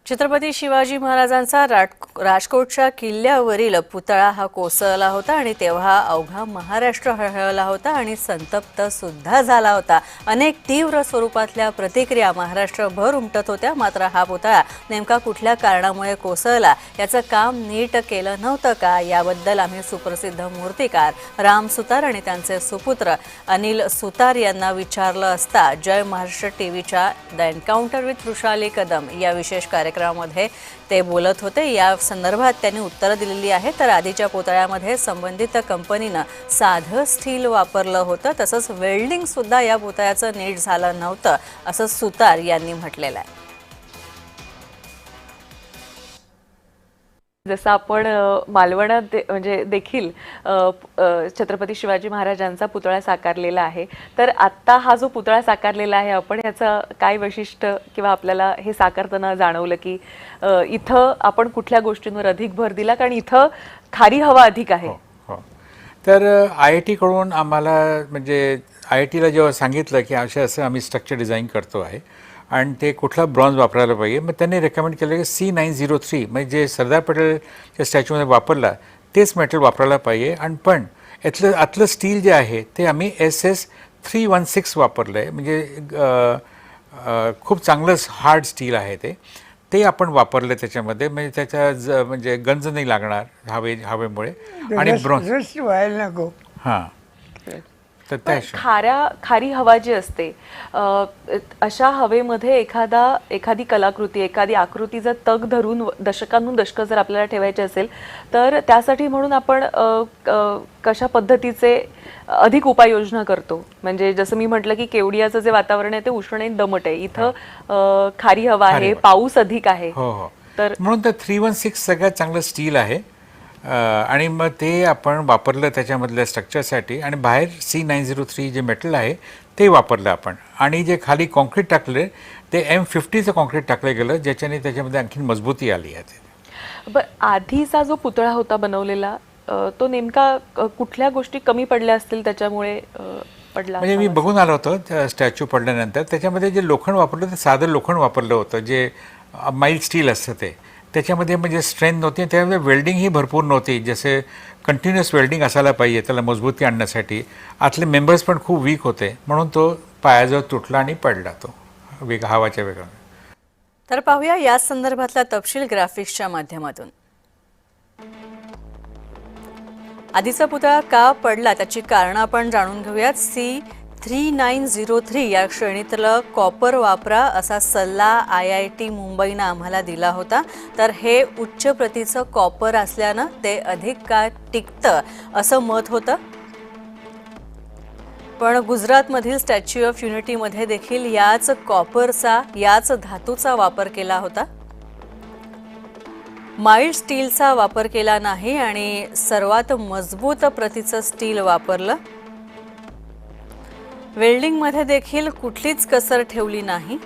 छत्रपती शिवाजी महाराजांचा राजकोटच्या किल्ल्यावरील पुतळा हा कोसळला होता आणि तेव्हा अवघा महाराष्ट्र हळहळला होता आणि संतप्त सुद्धा झाला होता। अनेक तीव्र स्वरूपातल्या प्रतिक्रिया महाराष्ट्रभर उमटत होत्या। मात्र हा पुतळा नेमका कुठल्या कारणामुळे कोसळला याचं काम नीट केलं नव्हतं का याबद्दल आम्ही सुप्रसिद्ध मूर्तिकार राम सुतार आणि त्यांचे सुपुत्र अनिल सुतार यांना विचारलं असता जय महाराष्ट्र टीव्हीच्या the encounter with Vrushali Kadam या विशेष कार्यक्रमामध्ये ते बोलत होते। या संदर्भात त्यांनी उत्तरं दिलेली आहे। तर आधीच्या पुतळ्यामध्ये संबंधित कंपनीने साधं स्टील वापरलं होतं, तसंच वेल्डिंग सुद्धा या पुतळ्याचं नीट झालं नव्हतं असं सुतार यांनी म्हटलेलं आहे। जसं आपण मालवणात म्हणजे देखील छत्रपती शिवाजी महाराजांचा पुतळा साकारलेला आहे, तर आता हा जो पुतळा साकारलेला आहे आपण याचं काय वैशिष्ट्य किंवा आपल्याला हे साकारताना जाणवलं की इथं आपण कुठल्या गोष्टींवर अधिक भर दिला, कारण इथं खारी हवा अधिक आहे। हो, तर IIT कडून आम्हाला म्हणजे IITला जेव्हा सांगितलं की असं आम्ही स्ट्रक्चर डिझाईन करतो आहे आणि ते कुठला ब्रॉन्झ वापरायला पाहिजे, मग त्यांनी रेकमेंड केलं की C903 म्हणजे जे सरदार पटेलच्या स्टॅच्यूमध्ये वापरला तेच मेटल वापरायला पाहिजे। आणि पण आतलं स्टील जे आहे ते आम्ही SS316 वापरलं आहे, म्हणजे खूप चांगलं हार्ड स्टील आहे ते आपण वापरलं त्याच्यामध्ये, म्हणजे त्याच्या म्हणजे गंज नाही लागणार हवेमुळे आणि ब्रॉन्झ व्हायला नको। हां, तर खारी हवा जी असते अशा हवेमध्ये एखादी कलाकृती एखादी आकृती जर तग धरून दशकांहून दशक जर आपल्याला ठेवायची असेल तर त्यासाठी म्हणून आपण कशा पद्धतीचे अधिक उपाययोजना करतो। म्हणजे जसं मी म्हटलं की केवडियाचं जे वातावरण आहे ते उष्ण आणि दमट आहे, इथं खारी हवा आहे, पाऊस अधिक आहे। हो, तर म्हणून तर 316 सगळ्यात चांगलं स्टील आहे आणि मग ते आपण वापरलं त्याच्यामधल्या स्ट्रक्चरसाठी। आणि बाहेर C903 जे मेटल आहे ते वापरलं आपण, आणि जे खाली कॉन्क्रीट टाकले ते M50चं कॉन्क्रीट टाकलं गेलं, ज्याच्याने त्याच्यामध्ये आणखी मजबूती आली आहे। बरं, आधीचा जो पुतळा होता बनवलेला तो नेमका कुठल्या गोष्टी कमी पडल्या असतील त्याच्यामुळे पडला? म्हणजे मी बघून आलो होतो स्टॅच्यू पडल्यानंतर, त्याच्यामध्ये जे लोखंड वापरलं ते साधं लोखंड वापरलं होतं, जे माइल्ड स्टील असतं ते, त्याच्यामध्ये म्हणजे स्ट्रेंथ नव्हती, त्यामध्ये वेल्डिंग ही भरपूर नव्हती, जसे कंटिन्युअस वेल्डिंग असायला पाहिजे त्याला मजबूती आणण्यासाठी। आतले मेंबर्स पण खूप वीक होते, म्हणून तो पायाजवळ तुटला आणि पडला तो हवाच्या वेगाने। तर पाहूया या संदर्भातला तपशील ग्राफिक्सच्या माध्यमातून। आधीचा पुतळा का पडला त्याची कारणं आपण जाणून घेऊयात। C3903 या श्रेणीतलं कॉपर वापरा असा सल्ला IIT मुंबईनं आम्हाला दिला होता। तर हे उच्च प्रतीचं कॉपर असल्यानं ते अधिक काळ टिकतं असं मत होतं। पण गुजरातमधील स्टॅच्यू ऑफ युनिटीमध्ये देखील याच कॉपरचा याच धातूचा वापर केला होता। माइल्ड स्टीलचा वापर केला नाही आणि सर्वात मजबूत प्रतीचं स्टील वापरलं। वेल्डिंगमध्ये देखील कुठलीच कसर ठेवली नाही।